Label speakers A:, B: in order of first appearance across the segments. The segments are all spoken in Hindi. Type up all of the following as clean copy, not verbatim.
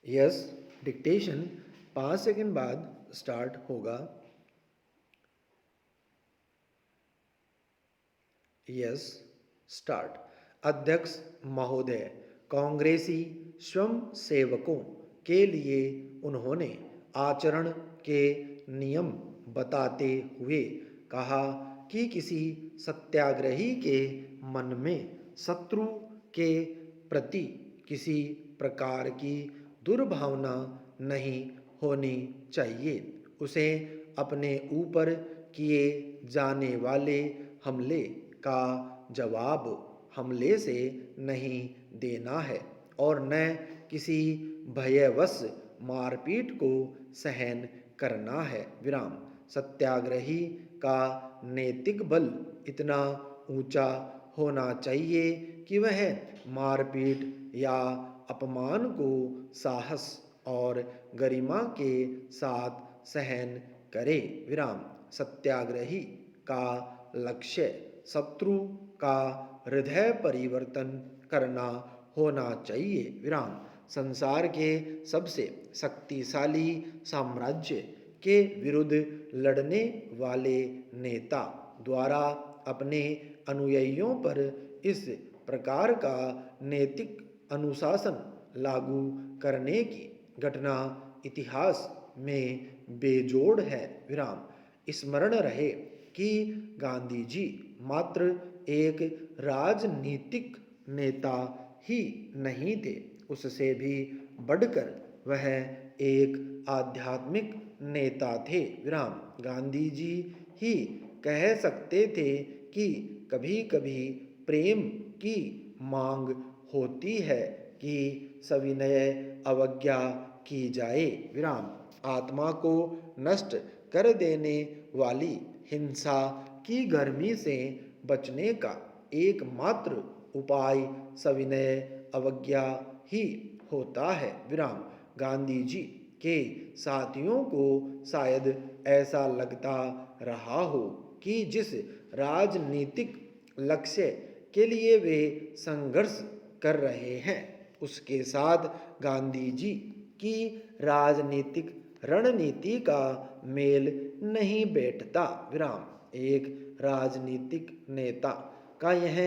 A: यस, डिक्टेशन 5 सेकंड बाद स्टार्ट होगा। Yes, start. अध्यक्ष महोदय, कांग्रेसी स्वयं सेवकों के लिए उन्होंने आचरण के नियम बताते हुए कहा कि किसी सत्याग्रही के मन में शत्रु के प्रति किसी प्रकार की दुर्भावना नहीं होनी चाहिए। उसे अपने ऊपर किए जाने वाले हमले का जवाब हमले से नहीं देना है और न किसी भयवश मारपीट को सहन करना है। विराम। सत्याग्रही का नैतिक बल इतना ऊंचा होना चाहिए कि वह मारपीट या अपमान को साहस और गरिमा के साथ सहन करे। विराम। सत्याग्रही का लक्ष्य शत्रु का हृदय परिवर्तन करना होना चाहिए। विराम। संसार के सबसे शक्तिशाली साम्राज्य के विरुद्ध लड़ने वाले नेता द्वारा अपने अनुयायियों पर इस प्रकार का नैतिक अनुशासन लागू करने की घटना इतिहास में बेजोड़ है। विराम। स्मरण रहे कि गांधी जी मात्र एक राजनीतिक नेता ही नहीं थे, उससे भी बढ़कर वह एक आध्यात्मिक नेता थे। विराम। गांधी जी ही कह सकते थे कि कभी कभी प्रेम की मांग होती है कि सविनय अवज्ञा की जाए। विराम। आत्मा को नष्ट कर देने वाली हिंसा की गर्मी से बचने का एकमात्र उपाय सविनय अवज्ञा ही होता है। विराम। गांधी जी के साथियों को शायद ऐसा लगता रहा हो कि जिस राजनीतिक लक्ष्य के लिए वे संघर्ष कर रहे हैं उसके साथ गांधी जी की राजनीतिक रणनीति का मेल नहीं बैठता। विराम। एक राजनीतिक नेता का यह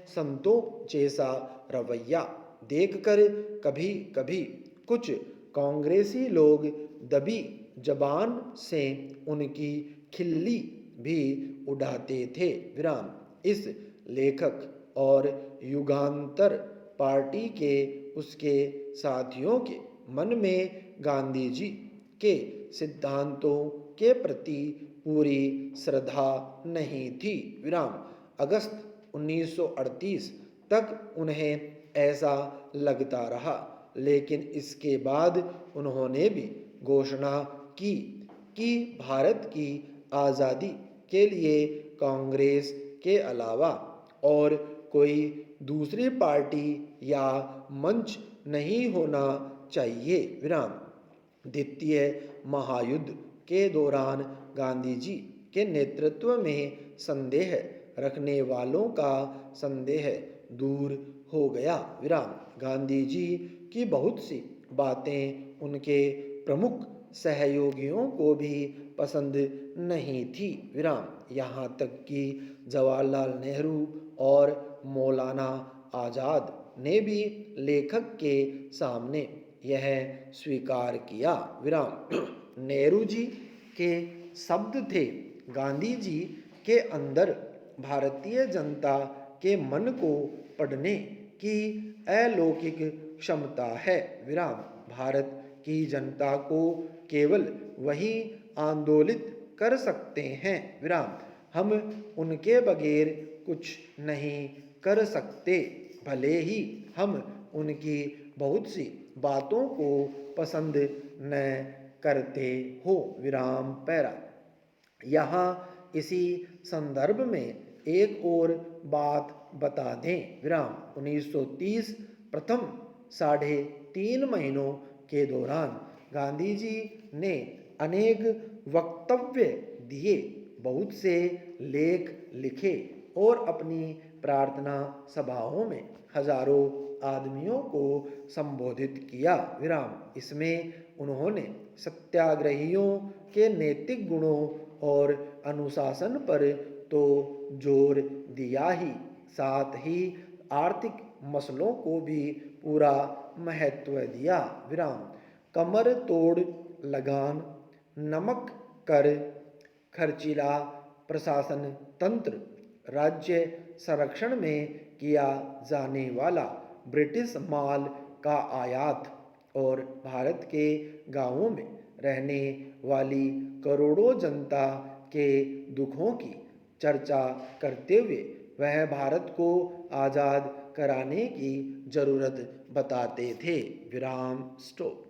A: संतों जैसा रवैया देखकर कभी कभी कुछ कांग्रेसी लोग दबी जबान से उनकी खिल्ली भी उड़ाते थे। विराम। इस लेखक और युगांतर पार्टी के उसके साथियों के मन में गांधी जी के सिद्धांतों के प्रति पूरी श्रद्धा नहीं थी। विराम। अगस्त 1938 तक उन्हें ऐसा लगता रहा, लेकिन इसके बाद उन्होंने भी घोषणा की कि भारत की आज़ादी के लिए कांग्रेस के अलावा और कोई दूसरी पार्टी या मंच नहीं होना चाहिए। विराम। द्वितीय महायुद्ध के दौरान गांधी जी के नेतृत्व में संदेह रखने वालों का संदेह दूर हो गया। विराम। गांधी जी की बहुत सी बातें उनके प्रमुख सहयोगियों को भी पसंद नहीं थी। विराम। यहाँ तक कि जवाहरलाल नेहरू और मौलाना आज़ाद ने भी लेखक के सामने यह स्वीकार किया। विराम। नेहरू जी के शब्द थे, गांधी जी के अंदर भारतीय जनता के मन को पढ़ने की अलौकिक क्षमता है। विराम। भारत की जनता को केवल वही आंदोलित कर सकते हैं। विराम। हम उनके बगैर कुछ नहीं कर सकते, भले ही हम उनकी बहुत सी बातों को पसंद न करते हो। विराम पैरा। यहाँ इसी संदर्भ में एक और बात बता दें। विराम। 1930 प्रथम 3.5 महीनों के दौरान गांधी जी ने अनेक वक्तव्य दिए, बहुत से लेख लिखे और अपनी प्रार्थना सभाओं में हजारों आदमियों को संबोधित किया विराम। इसमें उन्होंने सत्याग्रहियों के नैतिक गुणों और अनुशासन पर तो जोर दिया ही, साथ ही आर्थिक मसलों को भी पूरा महत्व दिया विराम। कमर तोड़ लगान, नमक कर, खर्चीला प्रशासन तंत्र, राज्य संरक्षण में किया जाने वाला ब्रिटिश माल का आयात और भारत के गांवों में रहने वाली करोड़ों जनता के दुखों की चर्चा करते हुए वह भारत को आज़ाद कराने की जरूरत बताते थे। विराम स्टॉप।